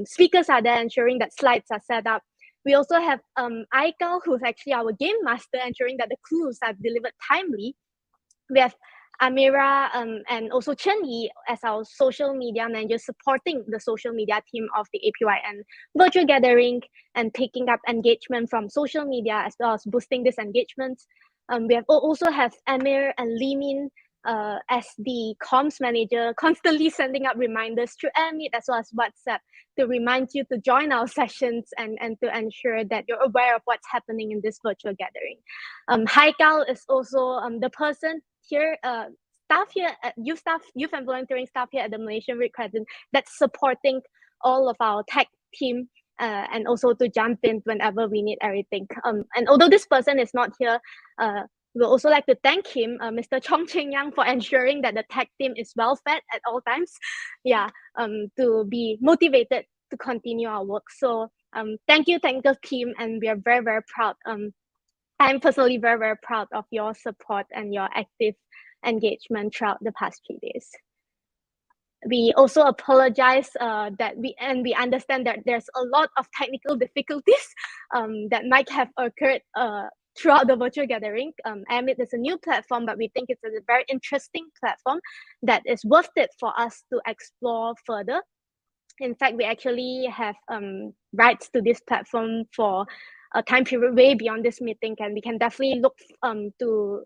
speakers are there, ensuring that slides are set up. We also have Aikal, who's actually our game master, ensuring that the clues are delivered timely. We have Amira and also Chen Yi as our social media managers supporting the social media team of the APYN virtual gathering and taking up engagement from social media as well as boosting this engagement. We have also have Amir and Limin as the comms manager, constantly sending out reminders through AirMeet as well as WhatsApp to remind you to join our sessions and to ensure that you're aware of what's happening in this virtual gathering. Haikal is also the person here, staff here, youth and volunteering staff here at the Malaysian Red Crescent that's supporting all of our tech team and also to jump in whenever we need everything. And although this person is not here, we'll also like to thank him, Mr. Chong Cheng Yang, for ensuring that the tech team is well fed at all times. Yeah, to be motivated to continue our work. So thank you, technical team, and we are very, very proud. I'm personally very, very proud of your support and your active engagement throughout the past 3 days. We also apologize that we understand that there's a lot of technical difficulties that might have occurred throughout the virtual gathering. Amit is a new platform, but we think it's a very interesting platform that is worth it for us to explore further. In fact, we actually have rights to this platform for a time period way beyond this meeting, and we can definitely look to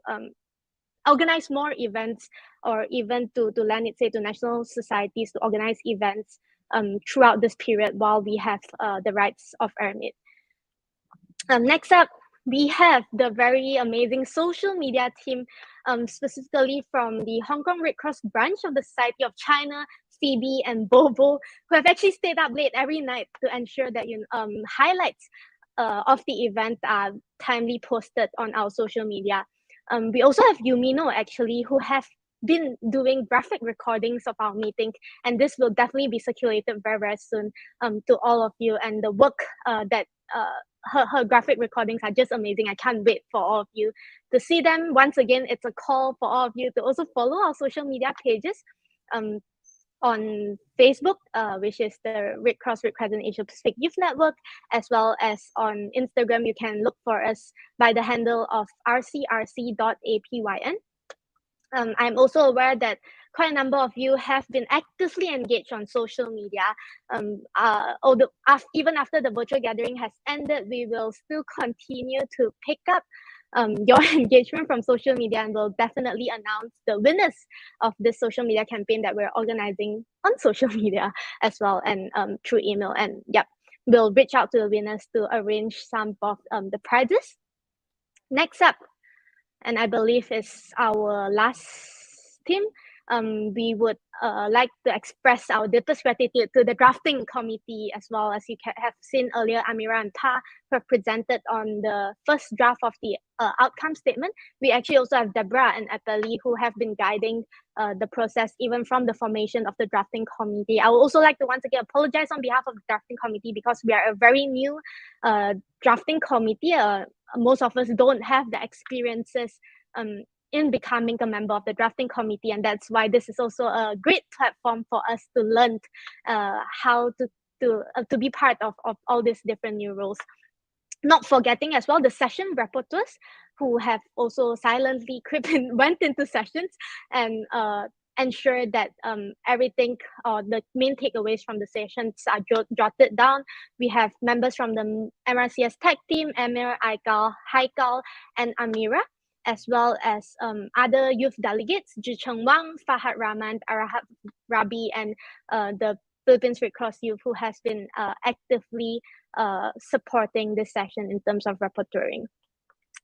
organize more events, or even to lend it, say, to national societies to organize events throughout this period while we have the rights of ERMIT. Next up, we have the very amazing social media team, specifically from the Hong Kong Red Cross branch of the Society of China, Phoebe and Bobo, who have actually stayed up late every night to ensure that highlights of the event are timely posted on our social media. We also have Yumino, actually, who have been doing graphic recordings of our meeting, and this will definitely be circulated very, very soon to all of you. And the work that her graphic recordings are just amazing. I can't wait for all of you to see them. Once again, it's a call for all of you to also follow our social media pages on Facebook, which is the Red Cross Red Crescent Asia Pacific Youth Network, as well as on Instagram. You can look for us by the handle of rcrc.apyn. I'm also aware that quite a number of you have been actively engaged on social media. Although even after the virtual gathering has ended, we will still continue to pick up your engagement from social media, and we'll definitely announce the winners of this social media campaign that we're organizing on social media as well, and through email. And yep, we'll reach out to the winners to arrange some of the prizes. Next up, and I believe is our last team, we would like to express our deepest gratitude to the drafting committee, as well as you have seen earlier, Amira and Ta, who have presented on the first draft of the outcome statement. We actually also have Deborah and Apeli, who have been guiding the process even from the formation of the drafting committee. I would also like to once again apologize on behalf of the drafting committee, because we are a very new drafting committee. Most of us don't have the experiences in becoming a member of the drafting committee, and that's why this is also a great platform for us to learn how to be part of all these different new roles. Not forgetting as well the session rapporteurs, who have also silently went into sessions and ensure that everything, or the main takeaways from the sessions, are jotted down. We have members from the MRCS tech team, Amir, Aikal, Haikal, and Amira, as well as other youth delegates, Zhi Cheng Wang, Fahad Rahman, Arahat Rabi, and the Philippines Red Cross Youth, who has been actively supporting this session in terms of rapporteuring.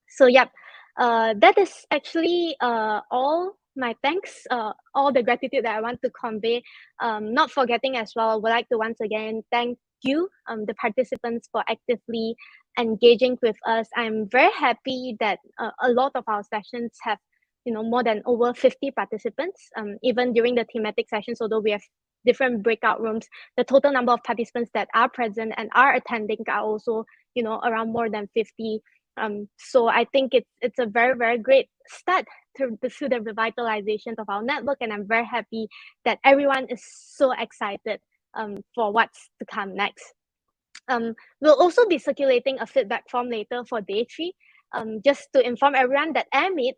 So yep, that is actually all my thanks, all the gratitude that I want to convey. Not forgetting as well, I would like to once again thank you, the participants, for actively engaging with us. I'm very happy that a lot of our sessions have more than over 50 participants. Even during the thematic sessions, although we have different breakout rooms, the total number of participants that are present and are attending are also around more than 50. So I think it's a very, very great start to the revitalization of our network, and I'm very happy that everyone is so excited for what's to come next. We'll also be circulating a feedback form later for day 3. just to inform everyone that AirMeet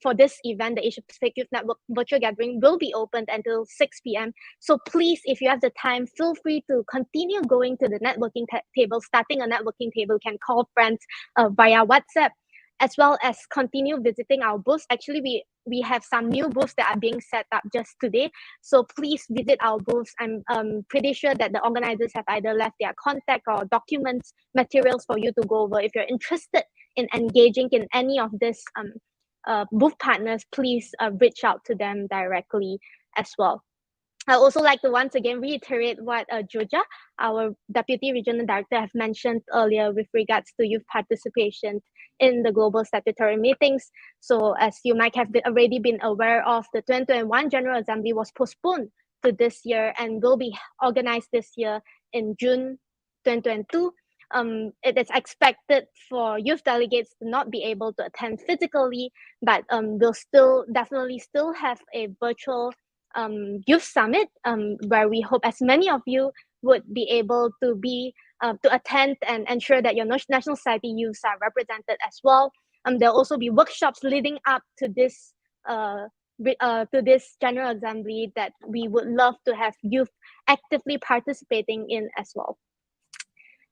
for this event, the Asia Pacific Youth Network Virtual Gathering, will be opened until 6 p.m. So please, if you have the time, feel free to continue going to the networking table, starting a networking table. You can call friends via WhatsApp, as well as continue visiting our booths. Actually, we have some new booths that are being set up just today. So please visit our booths. I'm pretty sure that the organizers have either left their contact or documents, materials for you to go over. If you're interested in engaging in any of this booth partners, please reach out to them directly as well. I'd also like to once again reiterate what Joja, our Deputy Regional Director, have mentioned earlier with regards to youth participation in the global statutory meetings. So as you might have already been aware of, the 2021 General Assembly was postponed to this year and will be organized this year in June 2022. It is expected for youth delegates to not be able to attend physically, but we'll definitely still have a virtual youth summit where we hope as many of you would be able to be to attend and ensure that your National Society youths are represented as well. There'll also be workshops leading up to this General Assembly that we would love to have youth actively participating in as well.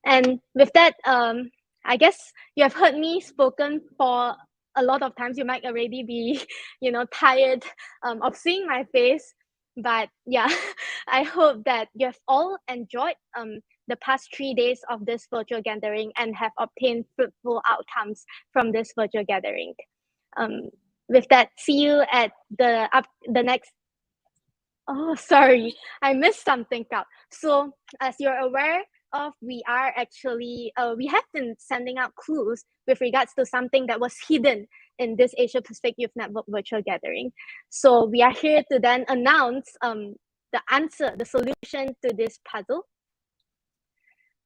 And with that, I guess you have heard me spoken for a lot of times. You might already be, tired of seeing my face. But yeah, I hope that you have all enjoyed the past 3 days of this virtual gathering and have obtained fruitful outcomes from this virtual gathering. With that, see you at the next. Oh, sorry, I missed something out. So as you're aware of, we are actually we have been sending out clues with regards to something that was hidden in this Asia Pacific Youth Network virtual gathering. So we are here to then announce the answer, the solution to this puzzle,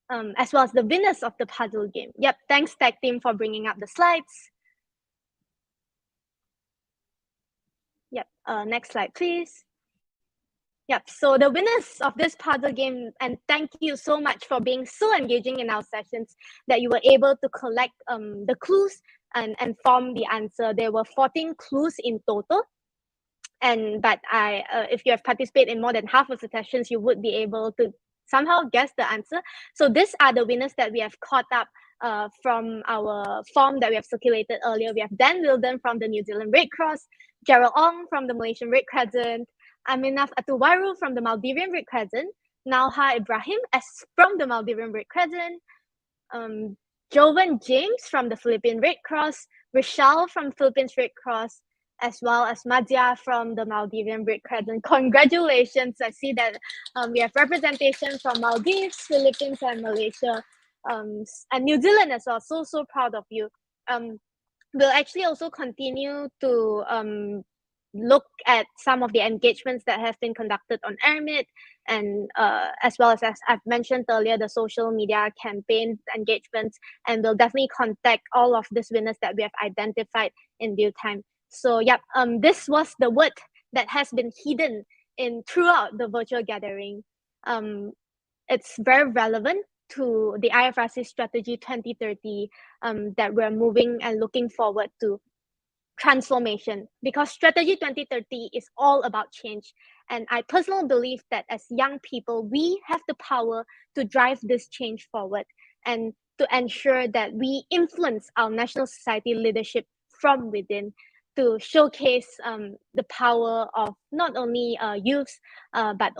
as well as the winners of the puzzle game. Yep, thanks tag team for bringing up the slides. Yep, next slide, please. Yep, so the winners of this puzzle game, and thank you so much for being so engaging in our sessions that you were able to collect the clues and form the answer. There were 14 clues in total. But if you have participated in more than half of the sessions, you would be able to somehow guess the answer. So these are the winners that we have caught up from our form that we have circulated earlier. We have Dan Wilden from the New Zealand Red Cross, Gerald Ong from the Malaysian Red Crescent, Aminaf Atuwaru from the Maldivian Red Crescent, Nauha Ibrahim from the Maldivian Red Crescent, Jovan James from the Philippine Red Cross, Rishal from Philippines Red Cross, as well as Madhya from the Maldivian Red Crescent. Congratulations! I see that we have representation from Maldives, Philippines, and Malaysia, and New Zealand as well. So proud of you. We'll actually also continue to look at some of the engagements that have been conducted on AirMeet, and as well as I've mentioned earlier, the social media campaign engagements, and we'll definitely contact all of these winners that we have identified in due time. So yeah, this was the word that has been hidden throughout the virtual gathering. It's very relevant to the IFRC Strategy 2030 that we're moving and looking forward to. Transformation, because Strategy 2030 is all about change. And I personally believe that as young people, we have the power to drive this change forward and to ensure that we influence our national society leadership from within, to showcase the power of not only youths, but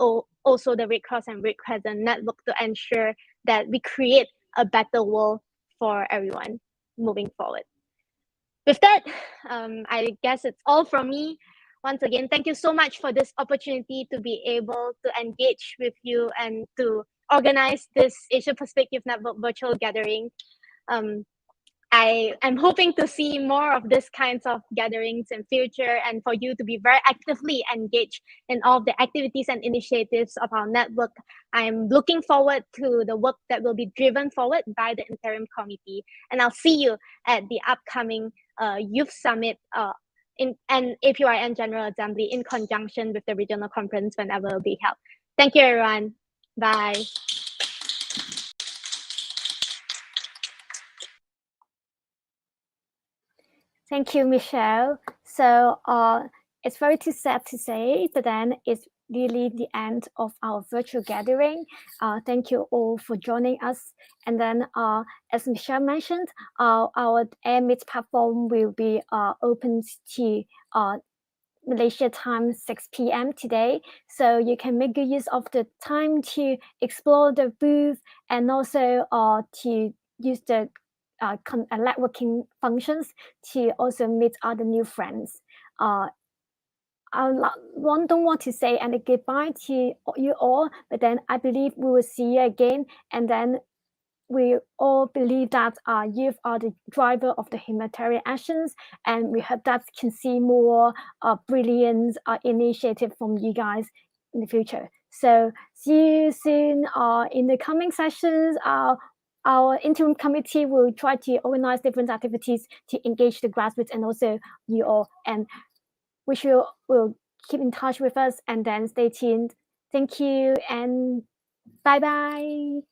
also the Red Cross and Red Crescent network, to ensure that we create a better world for everyone moving forward. With that, I guess it's all from me. Once again, thank you so much for this opportunity to be able to engage with you and to organize this Asia Pacific Youth Network virtual gathering. I am hoping to see more of these kinds of gatherings in future, and for you to be very actively engaged in all of the activities and initiatives of our network. I am looking forward to the work that will be driven forward by the Interim Committee, and I'll see you at the upcoming Youth Summit and APYN General Assembly in conjunction with the Regional Conference whenever it will be held. Thank you, everyone. Bye. Thank you, Michelle. So it's very too sad to say, but then it's really the end of our virtual gathering. Thank you all for joining us. And then, as Michelle mentioned, our Meet platform will be open to Malaysia time 6 p.m. today. So you can make good use of the time to explore the booth and also to use the networking functions to also meet other new friends. I don't want to say any goodbye to you all, but then I believe we will see you again. And then we all believe that youth are the driver of the humanitarian actions, and we hope that can see more brilliant initiative from you guys in the future. So see you soon in the coming sessions. Our interim committee will try to organize different activities to engage the grassroots and also you all, and wish you will keep in touch with us and then stay tuned. Thank you and bye bye.